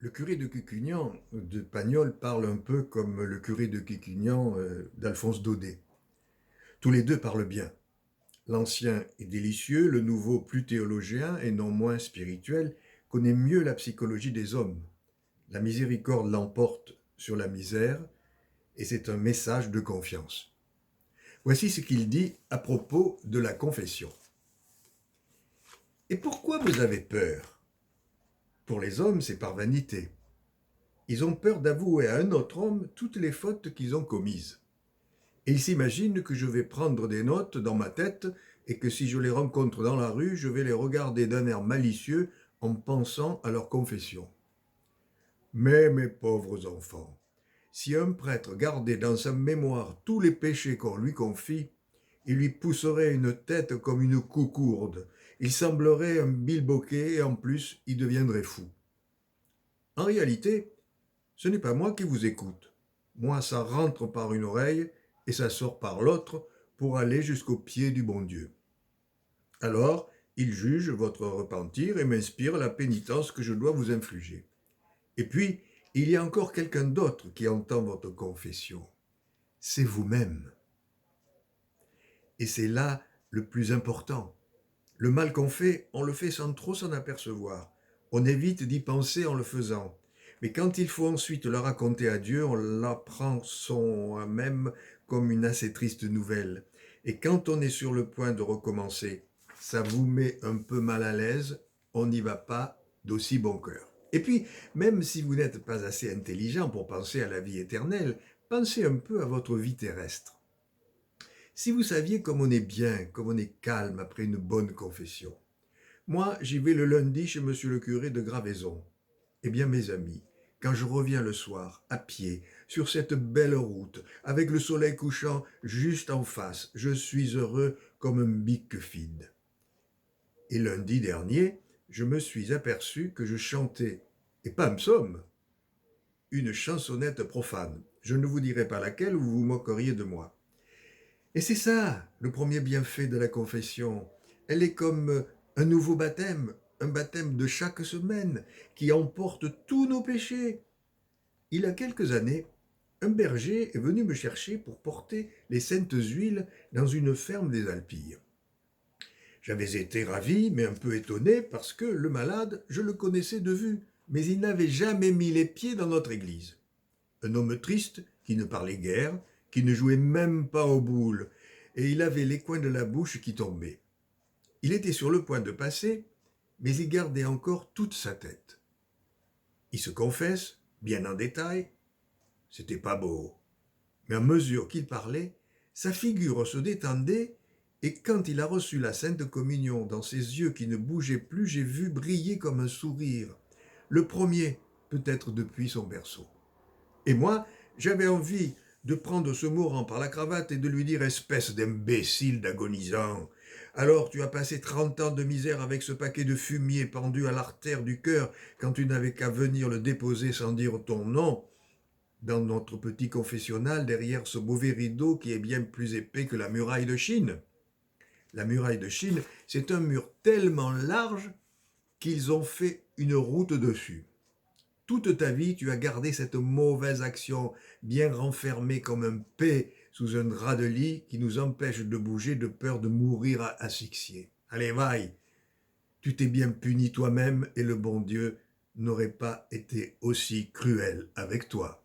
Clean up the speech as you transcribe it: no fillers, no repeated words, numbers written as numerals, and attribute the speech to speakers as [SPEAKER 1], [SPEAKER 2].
[SPEAKER 1] Le curé de Cucugnan de Pagnol parle un peu comme le curé de Cucugnan d'Alphonse Daudet. Tous les deux parlent bien. L'ancien est délicieux, le nouveau plus théologien et non moins spirituel connaît mieux la psychologie des hommes. La miséricorde l'emporte sur la misère et c'est un message de confiance. Voici ce qu'il dit à propos de la confession. Et pourquoi vous avez peur? Pour les hommes, c'est par vanité. Ils ont peur d'avouer à un autre homme toutes les fautes qu'ils ont commises. Et ils s'imaginent que je vais prendre des notes dans ma tête et que si je les rencontre dans la rue, je vais les regarder d'un air malicieux en pensant à leur confession. Mais mes pauvres enfants, si un prêtre gardait dans sa mémoire tous les péchés qu'on lui confie, il lui pousserait une tête comme une coucourde, il semblerait un bilboquet et en plus il deviendrait fou. En réalité, ce n'est pas moi qui vous écoute. Moi, ça rentre par une oreille et ça sort par l'autre pour aller jusqu'au pied du bon Dieu. Alors, il juge votre repentir et m'inspire la pénitence que je dois vous infliger. Et puis, il y a encore quelqu'un d'autre qui entend votre confession. C'est vous-même. Et c'est là le plus important. Le mal qu'on fait, on le fait sans trop s'en apercevoir. On évite d'y penser en le faisant. Mais quand il faut ensuite le raconter à Dieu, on l'apprend soi-même comme une assez triste nouvelle. Et quand on est sur le point de recommencer, ça vous met un peu mal à l'aise, on n'y va pas d'aussi bon cœur. Et puis, même si vous n'êtes pas assez intelligent pour penser à la vie éternelle, pensez un peu à votre vie terrestre. Si vous saviez comme on est bien, comme on est calme après une bonne confession. Moi, j'y vais le lundi chez monsieur le curé de Gravaison. Eh bien, mes amis, quand je reviens le soir, à pied, sur cette belle route, avec le soleil couchant juste en face, je suis heureux comme un bique fide. Et lundi dernier, je me suis aperçu que je chantais, et pas un psaume, une chansonnette profane. Je ne vous dirai pas laquelle ou vous vous moqueriez de moi. Et c'est ça, le premier bienfait de la confession. Elle est comme un nouveau baptême, un baptême de chaque semaine qui emporte tous nos péchés. Il y a quelques années, un berger est venu me chercher pour porter les saintes huiles dans une ferme des Alpilles. J'avais été ravi, mais un peu étonné, parce que le malade, je le connaissais de vue, mais il n'avait jamais mis les pieds dans notre église. Un homme triste, qui ne parlait guère, qui ne jouait même pas aux boules, et il avait les coins de la bouche qui tombaient. Il était sur le point de passer, mais il gardait encore toute sa tête. Il se confesse, bien en détail, c'était pas beau. Mais à mesure qu'il parlait, sa figure se détendait, et quand il a reçu la Sainte Communion dans ses yeux qui ne bougeaient plus, j'ai vu briller comme un sourire, le premier, peut-être depuis son berceau. Et moi, j'avais envie de prendre ce mourant par la cravate et de lui dire « Espèce d'imbécile d'agonisant, alors tu as passé 30 ans de misère avec ce paquet de fumier pendu à l'artère du cœur quand tu n'avais qu'à venir le déposer sans dire ton nom dans notre petit confessionnal derrière ce mauvais rideau qui est bien plus épais que la muraille de Chine. » La muraille de Chine, c'est un mur tellement large qu'ils ont fait une route dessus. Toute ta vie, tu as gardé cette mauvaise action, bien renfermée comme un paix sous un drap de lit qui nous empêche de bouger de peur de mourir asphyxié. Allez, vaille, tu t'es bien puni toi-même et le bon Dieu n'aurait pas été aussi cruel avec toi.